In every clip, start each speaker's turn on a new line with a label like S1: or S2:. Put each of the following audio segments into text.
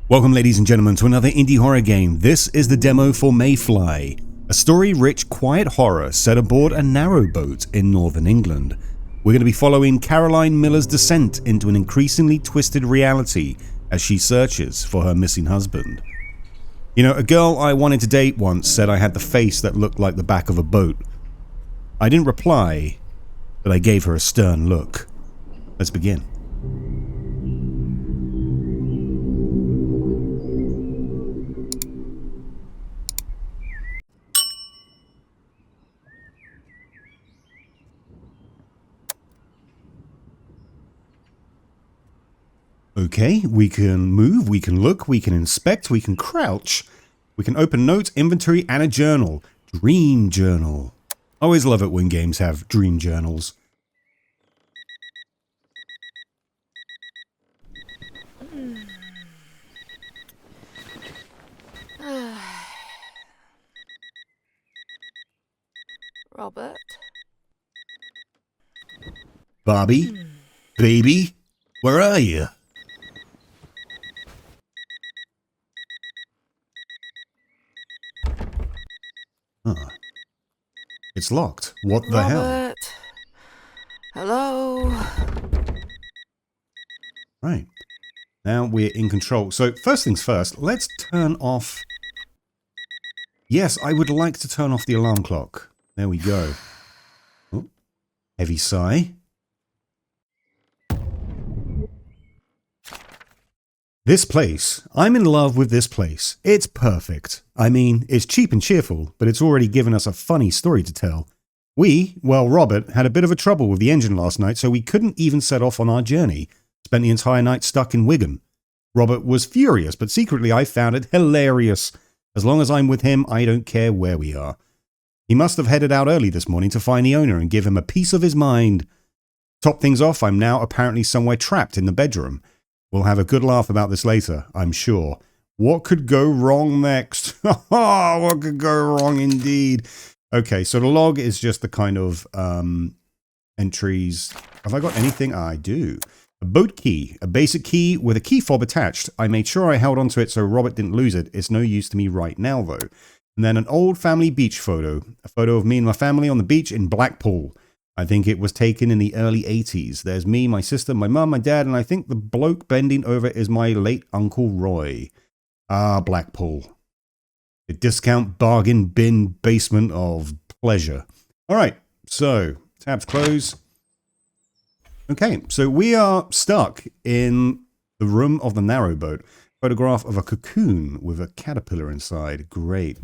S1: Welcome ladies and gentlemen to another indie horror game. This is the demo for Mayfly, a story-rich quiet horror set aboard a narrowboat in northern England. We're going to be following Caroline Miller's descent into an increasingly twisted reality as she searches for her missing husband. You know, a girl I wanted to date once said I had the face that looked like the back of a boat. I didn't reply, but I gave her a stern look. Let's begin. Okay, we can move, we can look, we can inspect, we can crouch. We can open notes, inventory, and a journal. Dream journal. I always love it when games have dream journals.
S2: Robert?
S1: Bobby? Baby? Where are you? Huh. It's locked. What the hell?
S2: Robert? Hello?
S1: Right. Now we're in control. So first things first, let's turn off... Yes, I would like to turn off the alarm clock. There we go. Oh, heavy sigh. This place. I'm in love with this place. It's perfect. I mean, it's cheap and cheerful, but it's already given us a funny story to tell. Robert, had a bit of a trouble with the engine last night, so we couldn't even set off on our journey. Spent the entire night stuck in Wigan. Robert was furious, but secretly I found it hilarious. As long as I'm with him, I don't care where we are. He must have headed out early this morning to find the owner and give him a piece of his mind. Top things off, I'm now apparently somewhere trapped in the bedroom. We'll have a good laugh about this later, I'm sure. What could go wrong next? What could go wrong indeed? Okay, so the log is just the kind of entries. Have I got anything? I do. A boat key, a basic key with a key fob attached. I made sure I held onto it so Robert didn't lose it. It's no use to me right now, though. And then an old family beach photo. A photo of me and my family on the beach in Blackpool. I think it was taken in the early 80s. There's me, my sister, my mum, my dad, and I think the bloke bending over is my late Uncle Roy. Ah, Blackpool. A discount bargain bin basement of pleasure. All right, so tabs close. Okay, so we are stuck in the room of the narrowboat. Photograph of a cocoon with a caterpillar inside. Great.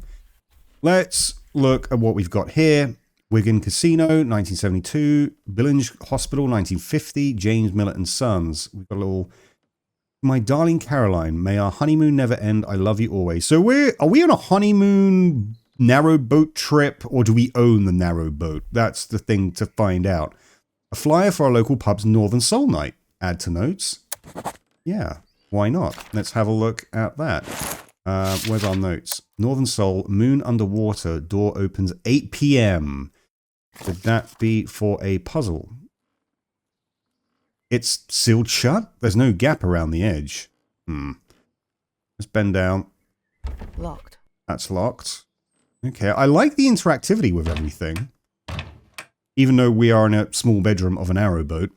S1: Let's look at what we've got here. Wigan Casino, 1972. Billinge Hospital, 1950. James Miller and Sons. We've got a little... My darling Caroline, may our honeymoon never end. I love you always. So are we on a honeymoon narrowboat trip, or do we own the narrowboat? That's the thing to find out. A flyer for our local pub's Northern Soul Night. Add to notes. Yeah, why not? Let's have a look at that. Where's our notes? Northern Soul, moon underwater, door opens 8 p.m. Could that be for a puzzle? It's sealed shut? There's no gap around the edge. Let's bend down.
S2: Locked.
S1: That's locked. Okay, I like the interactivity with everything. Even though we are in a small bedroom of an narrowboat,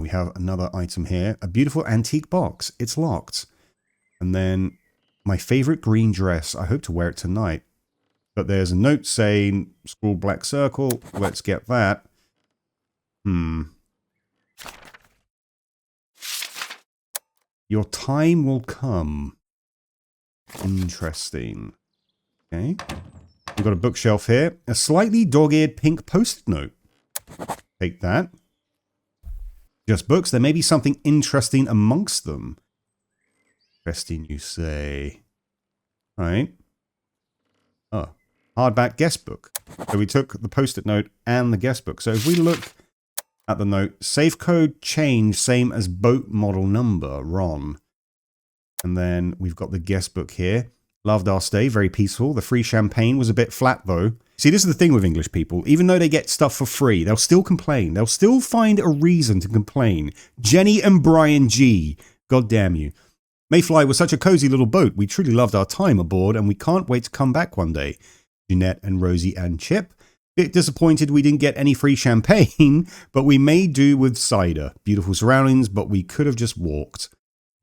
S1: we have another item here. A beautiful antique box. It's locked. And then my favorite green dress. I hope to wear it tonight. But there's a note saying, scroll black circle. Let's get that. Your time will come. Interesting. Okay. We've got a bookshelf here. A slightly dog-eared pink post-it note. Take that. Just books. There may be something interesting amongst them. Interesting, you say. Right. Oh. Hardback guest book. So we took the post-it note and the guest book. So if we look at the note, safe code change, same as boat model number, Ron. And then we've got the guest book here. Loved our stay, very peaceful. The free champagne was a bit flat though. See, this is the thing with English people. Even though they get stuff for free, they'll still complain. They'll still find a reason to complain. Jenny and Brian G. God damn you. Mayfly was such a cozy little boat. We truly loved our time aboard and we can't wait to come back one day. Jeanette and Rosie and Chip. Bit disappointed we didn't get any free champagne, but we made do with cider. Beautiful surroundings, but we could have just walked.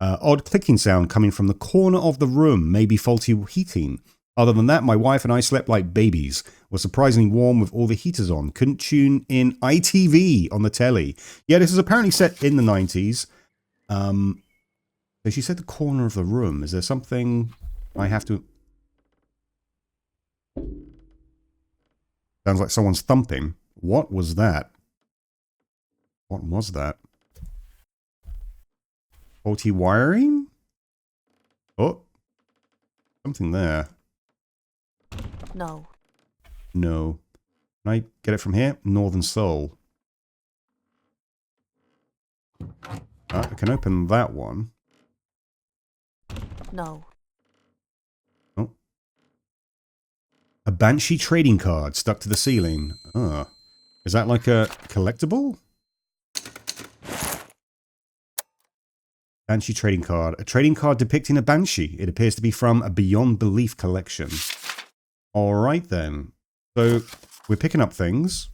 S1: Odd clicking sound coming from the corner of the room, maybe faulty heating. Other than that, my wife and I slept like babies. Was surprisingly warm with all the heaters on. Couldn't tune in ITV on the telly. Yeah, this is apparently set in the 90s. So she said the corner of the room. Is there something I have to... Sounds like someone's thumping. What was that? What was that? Faulty wiring? Oh. Something there.
S2: No.
S1: No. Can I get it from here? Northern Soul. I can open that one.
S2: No.
S1: Oh. A Banshee trading card stuck to the ceiling. Ah. Is that like a collectible? Banshee trading card. A trading card depicting a Banshee. It appears to be from a Beyond Belief collection. Alright then. So, we're picking up things.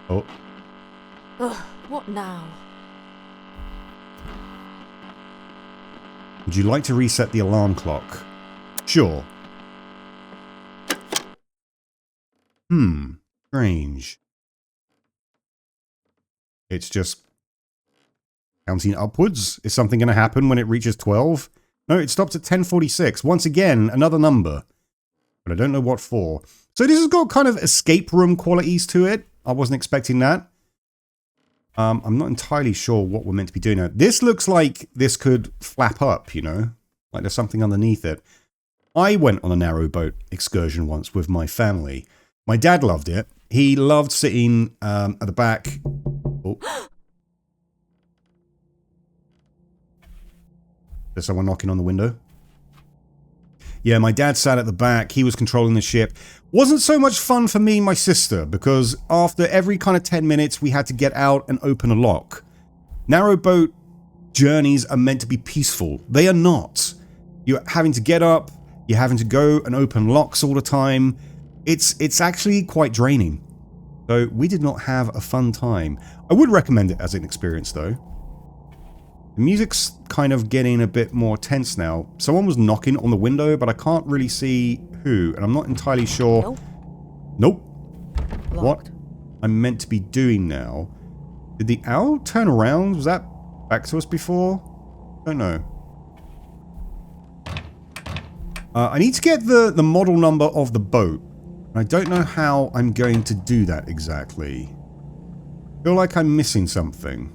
S1: Oh.
S2: Ugh, what now?
S1: Would you like to reset the alarm clock? Sure. Strange. It's just counting upwards. Is something going to happen when it reaches 12? No, it stopped at 10:46. Once again, another number. But I don't know what for. So this has got kind of escape room qualities to it. I wasn't expecting that. I'm not entirely sure what we're meant to be doing now. This looks like this could flap up, you know? Like there's something underneath it. I went on a narrowboat excursion once with my family. My dad loved it. He loved sitting at the back. Oh. There's someone knocking on the window. Yeah, my dad sat at the back. He was controlling the ship. Wasn't so much fun for me and my sister, because after every kind of 10 minutes, we had to get out and open a lock. Narrowboat journeys are meant to be peaceful. They are not. You're having to get up. You're having to go and open locks all the time. It's actually quite draining. So we did not have a fun time. I would recommend it as an experience, though. The music's kind of getting a bit more tense now. Someone was knocking on the window, but I can't really see who, and I'm not entirely sure. Nope. What I'm meant to be doing now. Did the owl turn around? Was that back to us before? Don't know. I need to get the model number of the boat. I don't know how I'm going to do that exactly. I feel like I'm missing something.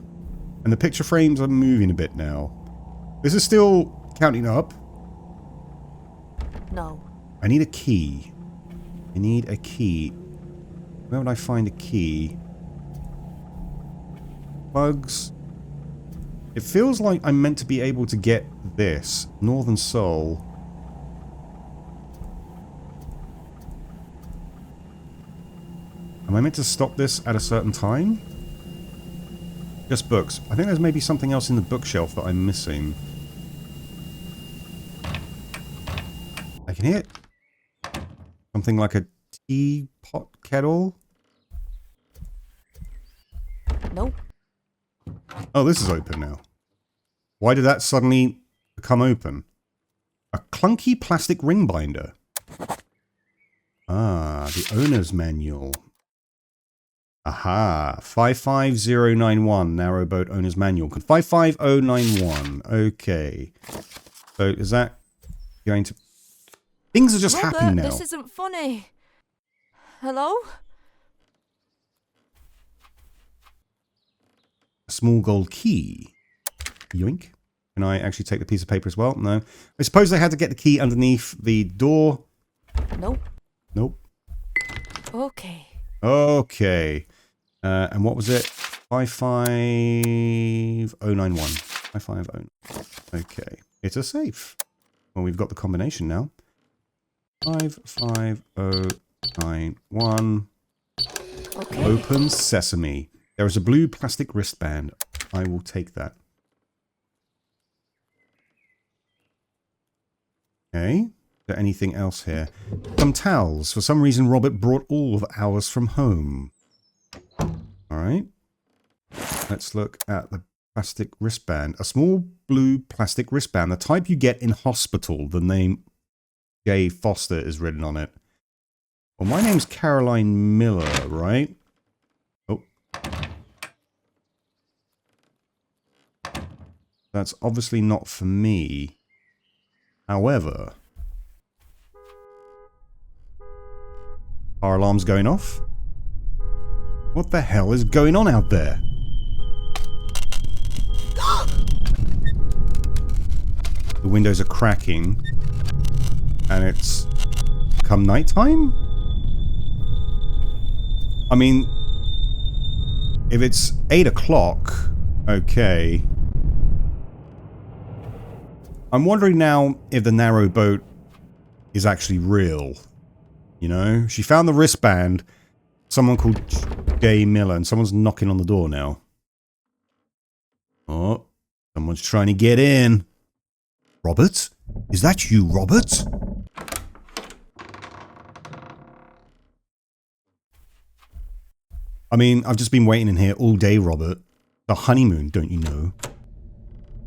S1: And the picture frames are moving a bit now. This is still counting up.
S2: No.
S1: I need a key. I need a key. Where would I find a key? Bugs. It feels like I'm meant to be able to get this. Northern Soul. Am I meant to stop this at a certain time? Just books. I think there's maybe something else in the bookshelf that I'm missing. I can hear something like a teapot kettle.
S2: Nope.
S1: Oh, this is open now. Why did that suddenly become open? A clunky plastic ring binder. Ah, the owner's manual. Aha, 55091, narrowboat owner's manual. 55091, okay. So is that going to... Things are just
S2: Robert,
S1: happening now.
S2: This isn't funny. Hello?
S1: A small gold key. Yoink. Can I actually take the piece of paper as well? No. I suppose I had to get the key underneath the door.
S2: Nope.
S1: Nope.
S2: Okay.
S1: Okay. And what was it? 55091. 550. Okay. It's a safe. Well, we've got the combination now. 55091.
S2: Okay.
S1: Open sesame. There is a blue plastic wristband. I will take that. Okay. Is there anything else here? Some towels. For some reason, Robert brought all of ours from home. Alright. Let's look at the plastic wristband. A small blue plastic wristband. The type you get in hospital. The name J. Foster is written on it. Well, my name's Caroline Miller, right? Oh. That's obviously not for me. However... Our alarm's going off? What the hell is going on out there? The windows are cracking. And it's come nighttime? I mean, if it's 8 o'clock, okay. I'm wondering now if the narrowboat is actually real. You know, she found the wristband. Someone called J. Miller, and someone's knocking on the door now. Oh, someone's trying to get in. Robert? Is that you, Robert? I mean, I've just been waiting in here all day, Robert. The honeymoon, don't you know?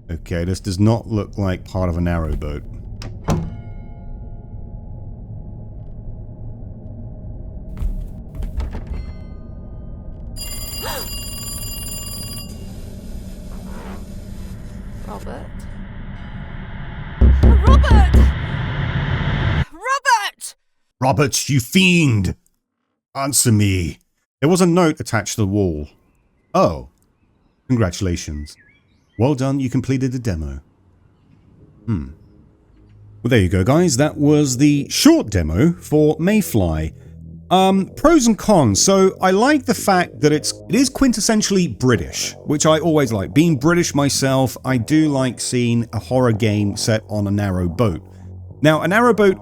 S1: Okay, this does not look like part of a narrowboat.
S2: Robert? Robert! Robert!
S1: Robert, you fiend! Answer me. There was a note attached to the wall. Oh. Congratulations. Well done, you completed the demo. Well, there you go, guys. That was the short demo for Mayfly. Pros and cons. So I like the fact that it is quintessentially British, which I always like. Being British myself, I do like seeing a horror game set on a narrow boat. Now, a narrow boat,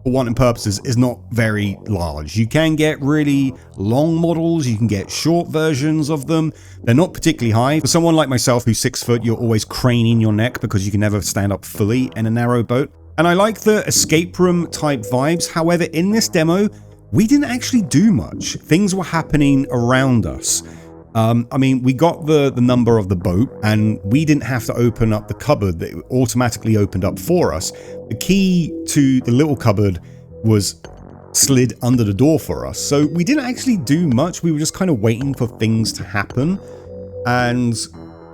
S1: for wanting purposes, is not very large. You can get really long models, you can get short versions of them. They're not particularly high. For someone like myself who's 6 foot, you're always craning your neck because you can never stand up fully in a narrow boat. And I like the escape room type vibes. However, in this demo, we didn't actually do much. Things were happening around us. I mean, we got the number of the boat, and we didn't have to open up the cupboard that automatically opened up for us. The key to the little cupboard was slid under the door for us. So we didn't actually do much. We were just kind of waiting for things to happen. And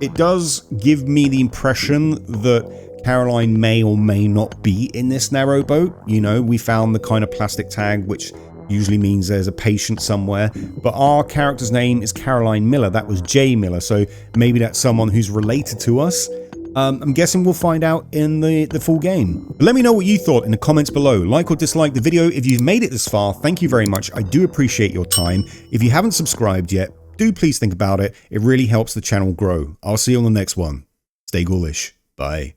S1: it does give me the impression that Caroline may or may not be in this narrowboat. You know, we found the kind of plastic tag, which usually means there's a patient somewhere, but our character's name is Caroline Miller. That was J. Miller, so maybe that's someone who's related to us. I'm guessing we'll find out in the full game. But let me know what you thought in the comments below. Like or dislike the video. If you've made it this far, thank you very much. I do appreciate your time. If you haven't subscribed yet, do please think about it. It really helps the channel grow. I'll see you on the next one. Stay ghoulish. Bye.